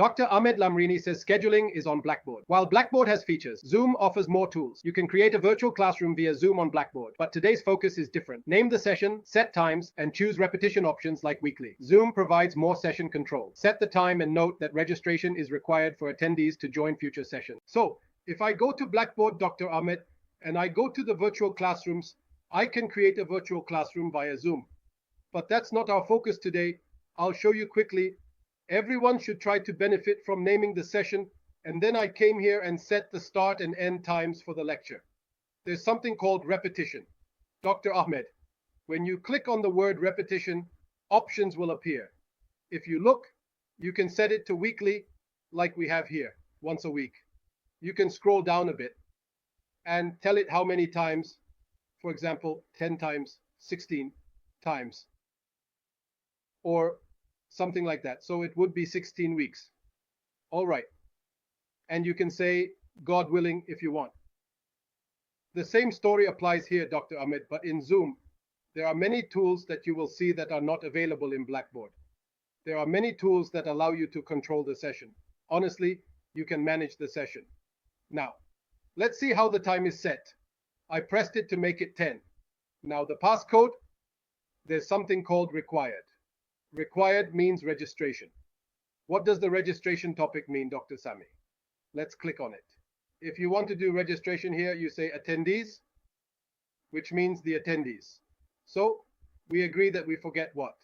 Dr. Ahmed Lamrini says scheduling is on Blackboard. While Blackboard has features, Zoom offers more tools. You can create a virtual classroom via Zoom on Blackboard, but today's focus is different. Name the session, set times, and choose repetition options like weekly. Zoom provides more session control. Set the time and note that registration is required for attendees to join future sessions. So, if I go to Blackboard, Dr. Ahmed, and I go to the virtual classrooms, I can create a virtual classroom via Zoom. But that's not our focus today. I'll show you quickly. Everyone should try to benefit from naming the session, and then I came here and set the start and end times for the lecture. There's something called repetition. Dr. Ahmed, when you click on the word repetition, options will appear. If you look, you can set it to weekly, like we have here, once a week. You can scroll down a bit and tell it how many times, for example, 10 times, 16 times, or something like that. So it would be 16 weeks. All right. And you can say, God willing, if you want. The same story applies here, Dr. Ahmed, but in Zoom, there are many tools that you will see that are not available in Blackboard. There are many tools that allow you to control the session. Honestly, you can manage the session. Now, let's see how the time is set. I pressed it to make it 10. Now the passcode, there's something called required. Required means registration. What does the registration topic mean, Dr. Sami? Let's click on it. If you want to do registration here, you say attendees, which means the attendees. So we agree that we forget what?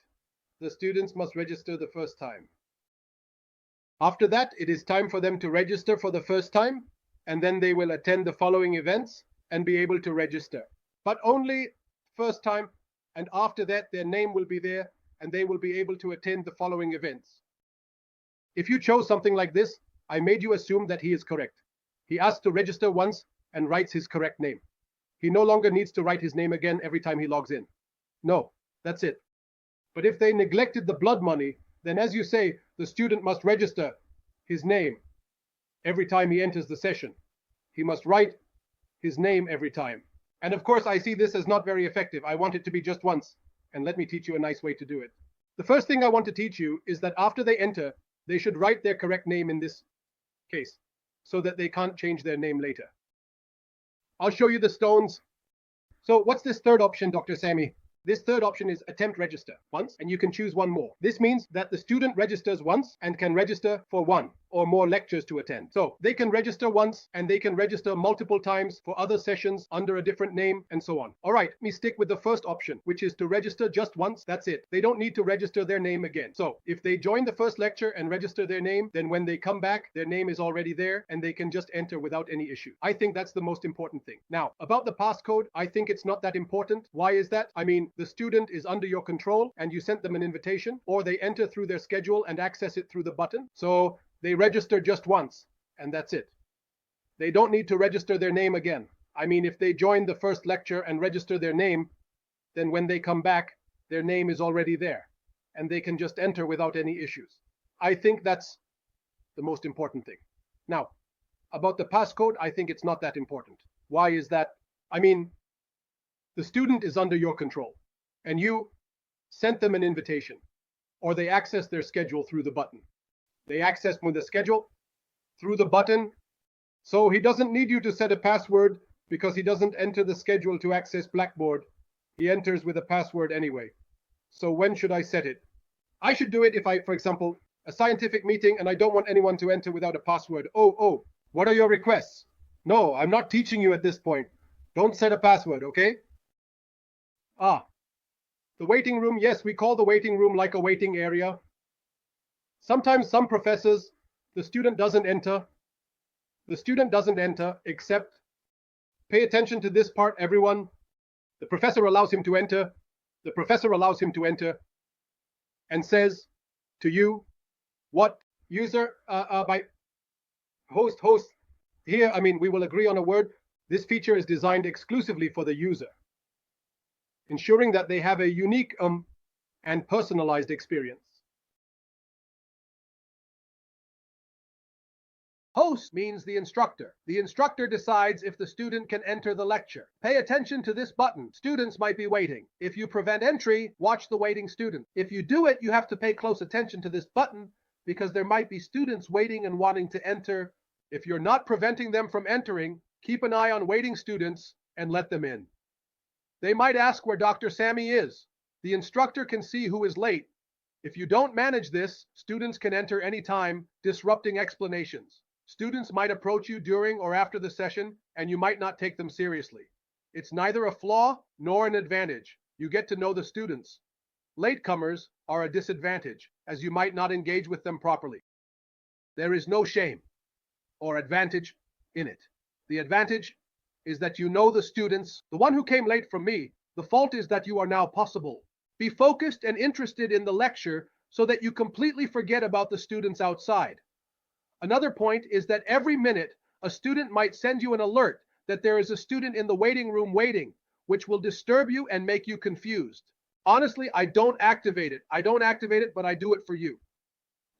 The students must register the first time. After that, it is time for them to register for the first time, and then they will attend the following events and be able to register. But only first time, and after that, their name will be there, and they will be able to attend the following events. If you chose something like this, I made you assume that he is correct. He asks to register once and writes his correct name. He no longer needs to write his name again every time he logs in. No, that's it. But if they neglected the blood money, then as you say, the student must register his name every time he enters the session. He must write his name every time. And of course, I see this as not very effective. I want it to be just once. And let me teach you a nice way to do it. The first thing I want to teach you is that after they enter, they should write their correct name in this case, so that they can't change their name later. I'll show you the stones. So what's this third option, Dr. Sami? This third option is attempt register once, and you can choose one more. This means that the student registers once and can register for one or more lectures to attend. So they can register once and they can register multiple times for other sessions under a different name and so on. All right, let me stick with the first option, which is to register just once. That's it. They don't need to register their name again. So if they join the first lecture and register their name, then when they come back, their name is already there and they can just enter without any issue. I think that's the most important thing. Now, about the passcode, I think it's not that important. Why is that? I mean, the student is under your control and you sent them an invitation, or they enter through their schedule and access it through the button. So they register just once and that's it. They don't need to register their name again. I mean, if they join the first lecture and register their name, then when they come back, their name is already there and they can just enter without any issues. I think that's the most important thing. Now, about the passcode, I think it's not that important. Why is that? I mean, the student is under your control and you sent them an invitation, or they access their schedule through the button. They access with the schedule through the button, so he doesn't need you to set a password because he doesn't enter the schedule to access Blackboard. He enters with a password anyway. So when should I set it? I should do it if I, for example, a scientific meeting and I don't want anyone to enter without a password. Oh, what are your requests? No, I'm not teaching you at this point. Don't set a password, okay? The waiting room, yes, we call the waiting room like a waiting area. Sometimes some professors, the student doesn't enter. The student doesn't enter, except, pay attention to this part, everyone. The professor allows him to enter. The professor allows him to enter and says to you, what user, by host, here, I mean, we will agree on a word. This feature is designed exclusively for the user, ensuring that they have a unique and personalized experience. Host means the instructor. The instructor decides if the student can enter the lecture. Pay attention to this button. Students might be waiting. If you prevent entry, watch the waiting student. If you do it, you have to pay close attention to this button because there might be students waiting and wanting to enter. If you're not preventing them from entering, keep an eye on waiting students and let them in. They might ask where Dr. Sammy is. The instructor can see who is late. If you don't manage this, students can enter anytime, disrupting explanations. Students might approach you during or after the session, and you might not take them seriously. It's neither a flaw nor an advantage. You get to know the students. Latecomers are a disadvantage, as you might not engage with them properly. There is no shame or advantage in it. The advantage is that you know the students. The one who came late from me, the fault is that you are now possible. Be focused and interested in the lecture so that you completely forget about the students outside. Another point is that every minute, a student might send you an alert that there is a student in the waiting room waiting, which will disturb you and make you confused. Honestly, I don't activate it. But I do it for you.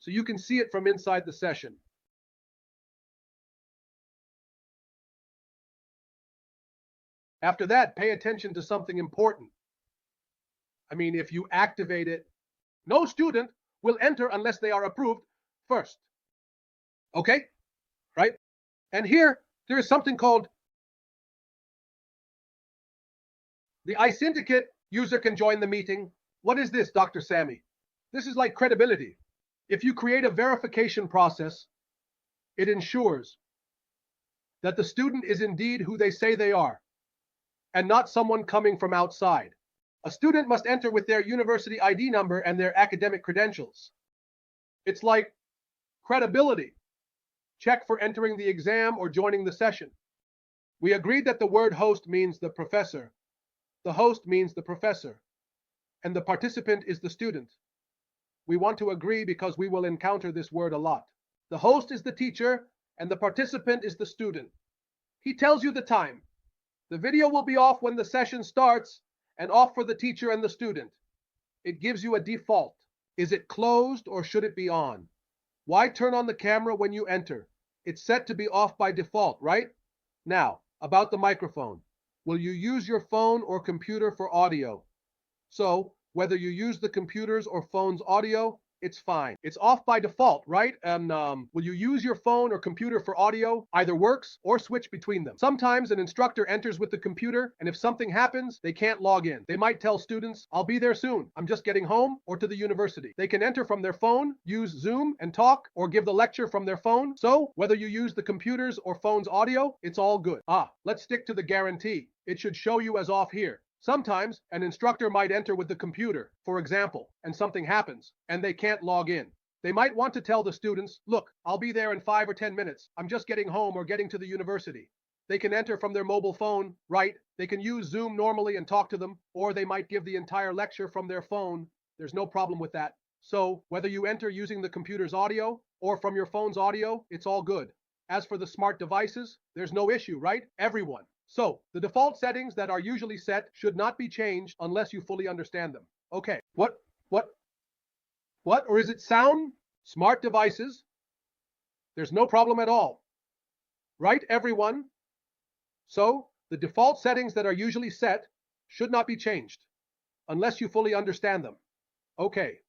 So you can see it from inside the session. After that, pay attention to something important. If you activate it, no student will enter unless they are approved first. Okay? Right? And here, there is something called the iSyndicate user can join the meeting. What is this, Dr. Sammy? This is like credibility. If you create a verification process, it ensures that the student is indeed who they say they are, and not someone coming from outside. A student must enter with their university ID number and their academic credentials. It's like credibility. Check for entering the exam or joining the session. We agreed that the word host means the professor. The host means the professor, and the participant is the student. We want to agree because we will encounter this word a lot. The host is the teacher, and the participant is the student. He tells you the time. The video will be off when the session starts, and off for the teacher and the student. It gives you a default. Is it closed or should it be on? Why turn on the camera when you enter? It's set to be off by default, right? Now, about the microphone. Will you use your phone or computer for audio? So, whether you use the computer's or phone's audio, it's fine. It's off by default, right? And will you use your phone or computer for audio? Either works or switch between them. Sometimes an instructor enters with the computer, and if something happens, they can't log in. They might tell students, I'll be there soon. I'm just getting home or to the university. They can enter from their phone, use Zoom and talk, or give the lecture from their phone. So, whether you use the computer's or phone's audio, it's all good. Let's stick to the guarantee. It should show you as off here. Sometimes an instructor might enter with the computer, for example, and something happens, and they can't log in. They might want to tell the students, look, I'll be there in 5 or 10 minutes. I'm just getting home or getting to the university. They can enter from their mobile phone, right? They can use Zoom normally and talk to them, or they might give the entire lecture from their phone. There's no problem with that. So whether you enter using the computer's audio or from your phone's audio, it's all good. As for the smart devices, there's no issue, right? Everyone. So, the default settings that are usually set should not be changed unless you fully understand them. Okay, what? Or is it sound? Smart devices? There's no problem at all. Right, everyone? So, the default settings that are usually set should not be changed unless you fully understand them. Okay.